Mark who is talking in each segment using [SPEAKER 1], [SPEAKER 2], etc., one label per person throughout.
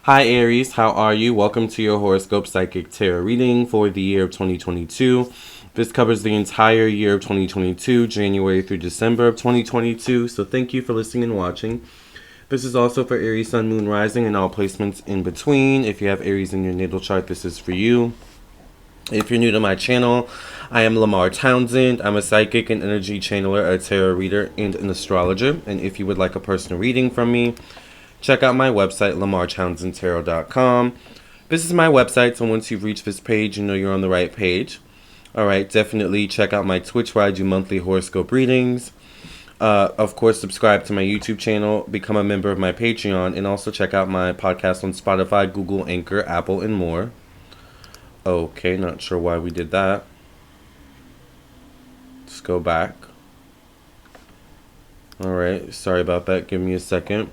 [SPEAKER 1] Hi Aries, how are you? Welcome to your horoscope psychic tarot reading for the year of 2022. This covers the entire year of 2022, January through December of 2022. So thank you for listening and watching. This is also for Aries, Sun, Moon, Rising, and all placements in between. If you have Aries in your natal chart, this is for you. If you're new to my channel, I am Lamarr Townsend. I'm a psychic and energy channeler, a tarot reader, and an astrologer. And if you would like a personal reading from me, check out my website, lamarrtownsendtarot.com. This is my website, so once you've reached this page, you know you're on the right page. Alright, definitely check out my Twitch where I do monthly horoscope readings. Of course, subscribe to my YouTube channel, become a member of my Patreon, and also check out my podcast on Spotify, Google, Anchor, Apple, and more. Okay, not sure why we did that. Let's go back. Alright, sorry about that. Give me a second.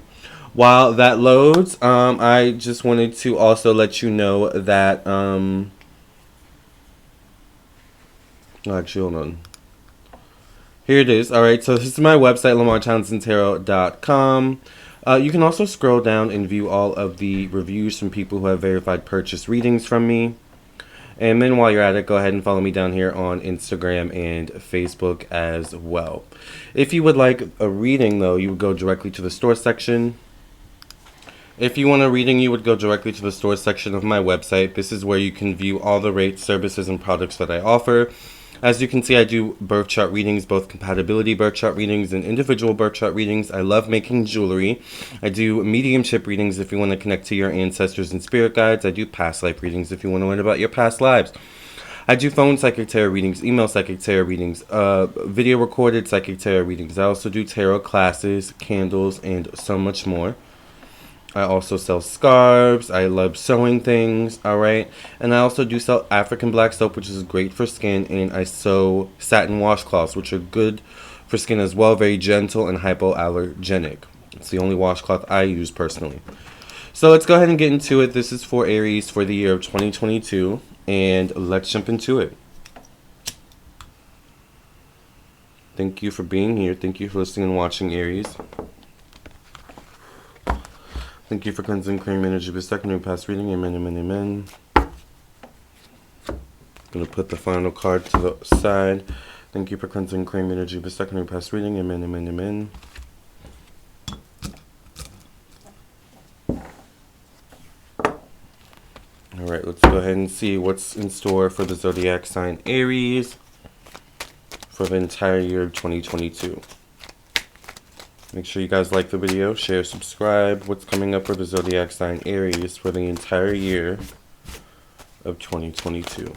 [SPEAKER 1] While that loads, I just wanted to also let you know that, actually, hold on. Here it is. All right, so this is my website, lamarrtownsendtarot.com. You can also scroll down and view all of the reviews from people who have verified purchase readings from me. And then while you're at it, go ahead and follow me down here on Instagram and Facebook as well. If you would like a reading, though, you would go directly to the store section. If you want a reading, you would go directly to the store section of my website. This is where you can view all the rates, services, and products that I offer. As you can see, I do birth chart readings, both compatibility birth chart readings and individual birth chart readings. I love making jewelry. I do mediumship readings if you want to connect to your ancestors and spirit guides. I do past life readings if you want to learn about your past lives. I do phone psychic tarot readings, email psychic tarot readings, video recorded psychic tarot readings. I also do tarot classes, candles, and so much more. I also sell scarves. I love sewing things, alright? And I also do sell African black soap, which is great for skin. And I sew satin washcloths, which are good for skin as well. Very gentle and hypoallergenic. It's the only washcloth I use personally. So let's go ahead and get into it. This is for Aries for the year of 2022. And let's jump into it. Thank you for being here. Thank you for listening and watching, Aries. Thank you for cleansing, clearing energy, but secondary past reading. Amen, amen, amen. I'm going to put the final card to the side. Thank you for cleansing, clearing energy, but secondary past reading. Amen, amen, amen. Alright, let's go ahead and see what's in store for the zodiac sign Aries for the entire year of 2022. Make sure you guys like the video, share, subscribe. What's coming up for the zodiac sign Aries for the entire year of 2022.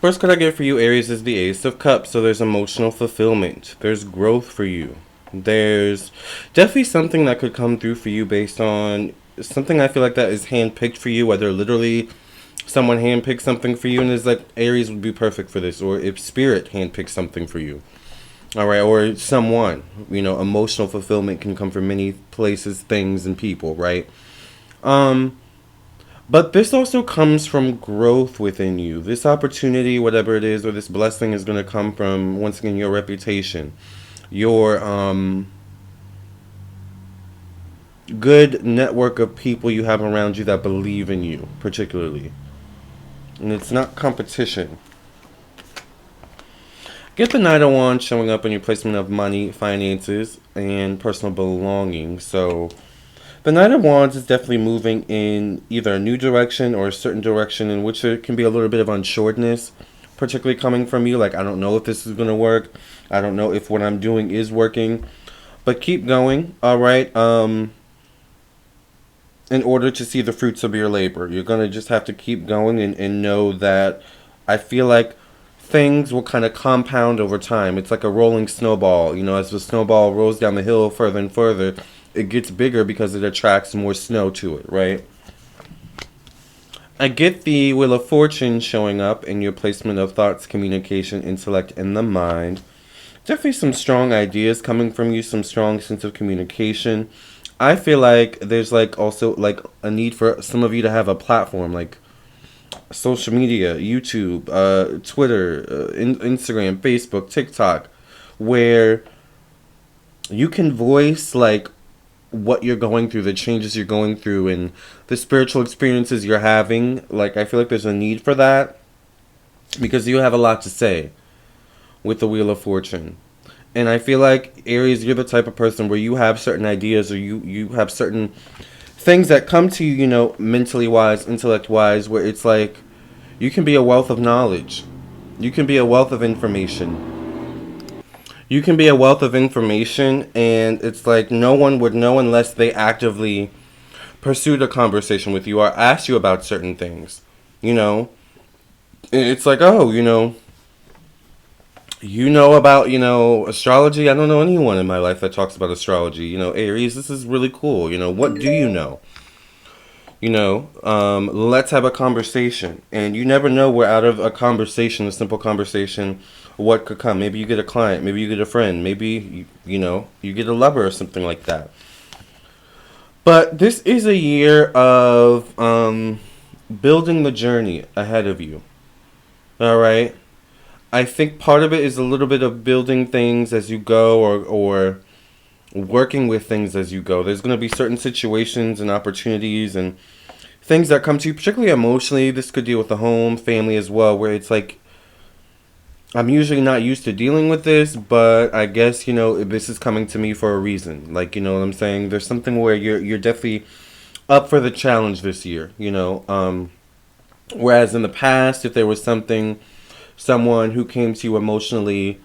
[SPEAKER 1] First card I get for you, Aries, is the Ace of Cups. So there's emotional fulfillment. There's growth for you. There's definitely something that could come through for you based on something I feel like that is handpicked for you, whether literally someone handpicked something for you and is like, Aries would be perfect for this, or if Spirit handpicked something for you. Alright, or someone. You know, emotional fulfillment can come from many places, things, and people, right? But this also comes from growth within you. This opportunity, whatever it is, or this blessing is going to come from, once again, your reputation. Your good network of people you have around you that believe in you, particularly. And it's not competition. Get the Knight of Wands showing up in your placement of money, finances, and personal belongings. So the Knight of Wands is definitely moving in either a new direction or a certain direction in which there can be a little bit of unsureness, particularly coming from you. Like, I don't know if this is going to work. I don't know if what I'm doing is working. But keep going, alright? In order to see the fruits of your labor. You're going to just have to keep going and know that I feel like things will kind of compound over time. It's like a rolling snowball. You know, as the snowball rolls down the hill further and further, it gets bigger because it attracts more snow to it, right? I get the Wheel of Fortune showing up in your placement of thoughts, communication, intellect, and the mind. Definitely some strong ideas coming from you, some strong sense of communication. I feel like there's like also like a need for some of you to have a platform like social media, YouTube, Twitter, Instagram, Facebook, TikTok, where you can voice like what you're going through, the changes you're going through, and the spiritual experiences you're having. Like, I feel like there's a need for that because you have a lot to say with the Wheel of Fortune. And I feel like, Aries, you're the type of person where you have certain ideas or you have certain things that come to you, mentally wise, intellect wise, where it's like you can be a wealth of knowledge. You can be a wealth of information. You can be a wealth of information, and it's like no one would know unless they actively pursued a conversation with you or asked you about certain things. You know, it's like, oh, about, astrology. I don't know anyone in my life that talks about astrology. Aries, this is really cool. What do you know? Let's have a conversation. And you never know where out of a conversation, a simple conversation, what could come. Maybe you get a client, maybe you get a friend, maybe, you get a lover or something like that. But this is a year of building the journey ahead of you. All right? I think part of it is a little bit of building things as you go or working with things as you go. There's going to be certain situations and opportunities and things that come to you, particularly emotionally. This could deal with the home, family as well, where it's like, I'm usually not used to dealing with this, but I guess, this is coming to me for a reason. Like, you know what I'm saying? There's something where you're definitely up for the challenge this year, whereas in the past, if there was someone who came to you emotionally,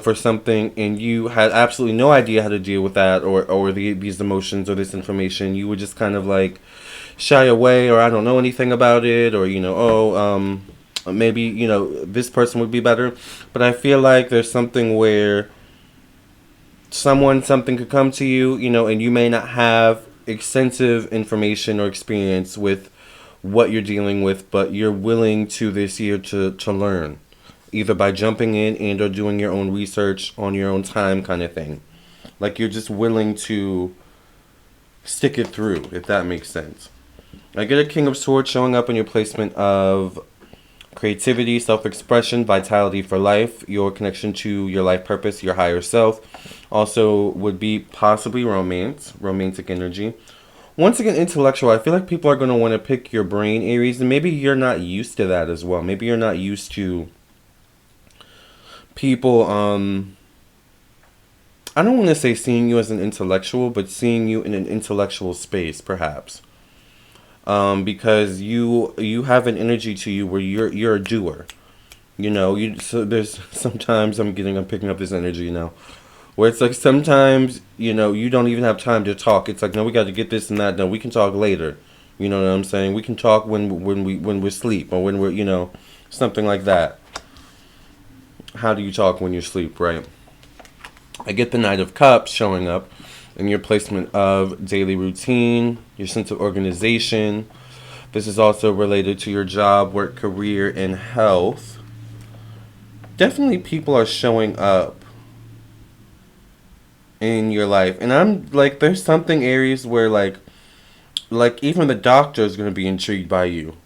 [SPEAKER 1] for something, and you had absolutely no idea how to deal with that or these emotions or this information, you would just kind of like shy away, or I don't know anything about it, or, maybe, this person would be better. But I feel like there's something where something could come to you, and you may not have extensive information or experience with what you're dealing with, but you're willing to this year to learn, either by jumping in and or doing your own research on your own time kind of thing. Like, you're just willing to stick it through, if that makes sense. I get a King of Swords showing up in your placement of creativity, self-expression, vitality for life, your connection to your life purpose, your higher self. Also would be possibly romantic energy. Once again, intellectual. I feel like people are going to want to pick your brain, Aries, and maybe you're not used to that as well. Maybe you're not used to people, I don't want to say seeing you as an intellectual, but seeing you in an intellectual space, perhaps. Because you have an energy to you where you're a doer. So there's sometimes I'm picking up this energy now, where it's like sometimes you don't even have time to talk. It's like, no, we got to get this and that. No, we can talk later. You know what I'm saying? We can talk when we're asleep, or when we're something like that. How do you talk when you sleep, right? I get the Knight of Cups showing up in your placement of daily routine, your sense of organization. This is also related to your job, work, career, and health. Definitely people are showing up in your life. And I'm like, there's something, Aries, where like even the doctor is going to be intrigued by you.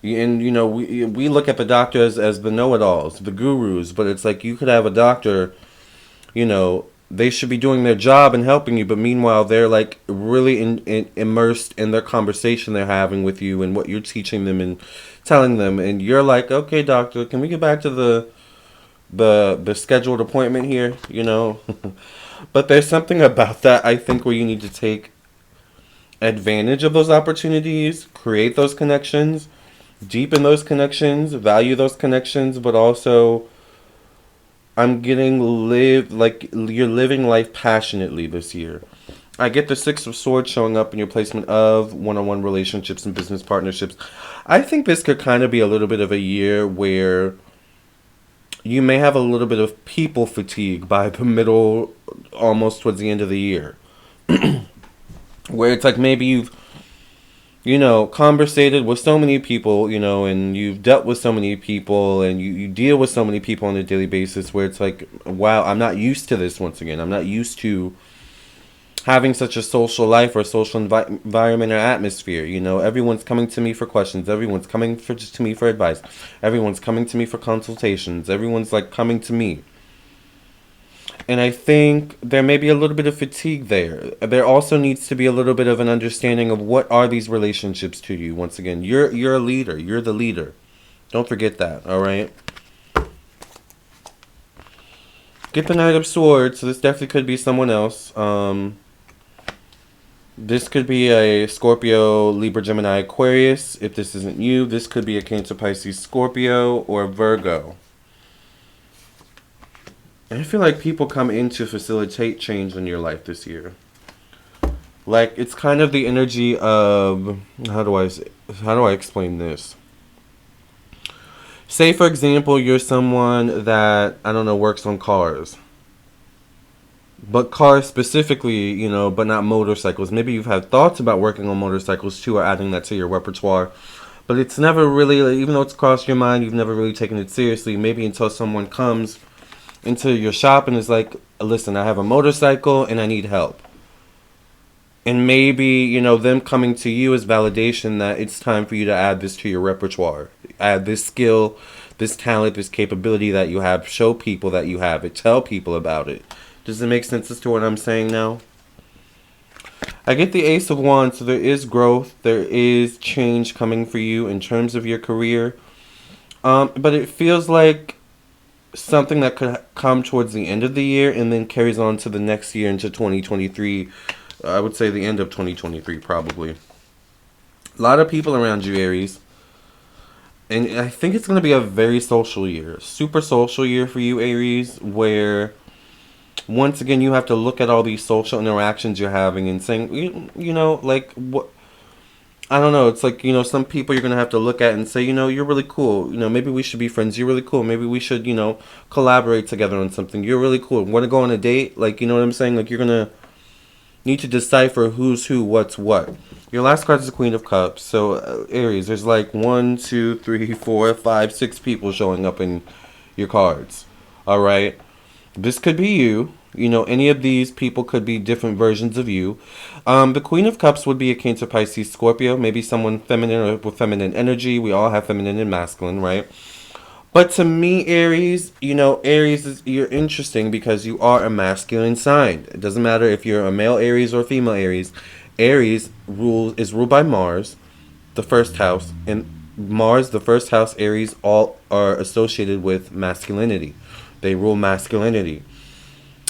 [SPEAKER 1] And, we look at the doctors as the know-it-alls, the gurus, but it's like you could have a doctor, they should be doing their job and helping you, but meanwhile they're like really immersed in their conversation they're having with you and what you're teaching them and telling them, and you're like, okay, doctor, can we get back to the scheduled appointment here, But there's something about that, I think, where you need to take advantage of those opportunities, create those connections, deepen those connections, value those connections, but also I'm getting you're living life passionately this year. I get the Six of Swords showing up in your placement of one-on-one relationships and business partnerships. I think this could kind of be a little bit of a year where you may have a little bit of people fatigue by the middle, almost towards the end of the year. where it's like maybe you've, conversated with so many people, and you've dealt with so many people, and you deal with so many people on a daily basis, where it's like, wow, I'm not used to this once again. I'm not used to having such a social life or social environment or atmosphere. Everyone's coming to me for questions. Everyone's coming to me for advice. Everyone's coming to me for consultations. Everyone's like coming to me. And I think there may be a little bit of fatigue there. There also needs to be a little bit of an understanding of what are these relationships to you. Once again, you're a leader. You're the leader. Don't forget that, all right? Get the Knight of Swords. So this definitely could be someone else. This could be a Scorpio, Libra, Gemini, Aquarius. If this isn't you, this could be a Cancer, Pisces, Scorpio, or Virgo. I feel like people come in to facilitate change in your life this year. Like, it's kind of the energy of, how do I explain this? Say, for example, you're someone that, I don't know, works on cars. But cars specifically, but not motorcycles. Maybe you've had thoughts about working on motorcycles too, or adding that to your repertoire. But it's never really, even though it's crossed your mind, you've never really taken it seriously. Maybe until someone comes into your shop and is like, listen, I have a motorcycle and I need help. And maybe, them coming to you is validation that it's time for you to add this to your repertoire. Add this skill, this talent, this capability that you have. Show people that you have it. Tell people about it. Does it make sense as to what I'm saying now? I get the Ace of Wands, so there is growth. There is change coming for you in terms of your career. But it feels like something that could come towards the end of the year and then carries on to the next year into 2023. I would say the end of 2023 probably. A lot of people around you, Aries. And I think it's going to be a very social year. Super social year for you, Aries, where once again you have to look at all these social interactions you're having and saying, like, what? I don't know. It's like, some people you're going to have to look at and say, you're really cool. Maybe we should be friends. You're really cool. Maybe we should, collaborate together on something. You're really cool. Want to go on a date? Like, you know what I'm saying? Like, you're going to need to decipher who's who, what's what. Your last card is the Queen of Cups. So, Aries, there's like 1, 2, 3, 4, 5, 6 people showing up in your cards. All right? This could be you. Any of these people could be different versions of you. The Queen of Cups would be a Cancer, Pisces, Scorpio. Maybe someone feminine or with feminine energy. We all have feminine and masculine, right? But to me, Aries, Aries, you're interesting because you are a masculine sign. It doesn't matter if you're a male Aries or female Aries. Aries is ruled by Mars, the first house. And Mars, the first house, Aries, all are associated with masculinity. They rule masculinity.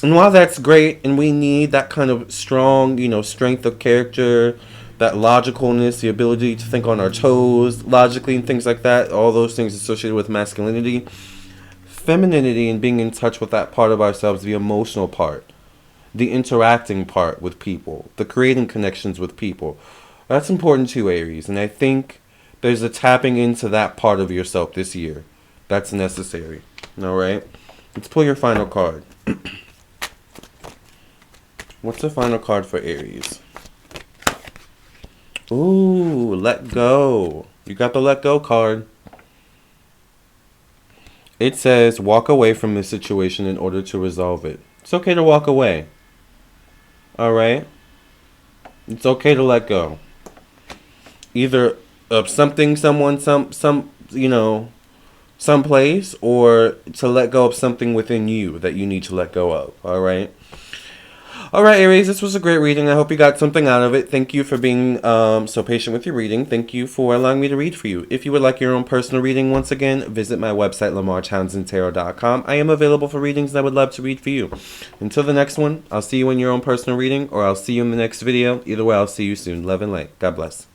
[SPEAKER 1] And while that's great, and we need that kind of strong, strength of character, that logicalness, the ability to think on our toes logically and things like that, all those things associated with masculinity, femininity and being in touch with that part of ourselves, the emotional part, the interacting part with people, the creating connections with people, that's important too, Aries. And I think there's a tapping into that part of yourself this year. That's necessary. All right? Let's pull your final card. What's the final card for Aries? Ooh, let go. You got the let go card. It says walk away from this situation in order to resolve it. It's okay to walk away. All right? It's okay to let go. Either of something, someone, someplace, or to let go of something within you that you need to let go of. All right? All right, Aries, this was a great reading. I hope you got something out of it. Thank you for being so patient with your reading. Thank you for allowing me to read for you. If you would like your own personal reading, once again, visit my website, LamarrTownsendTarot.com. I am available for readings and I would love to read for you. Until the next one, I'll see you in your own personal reading, or I'll see you in the next video. Either way, I'll see you soon. Love and light. God bless.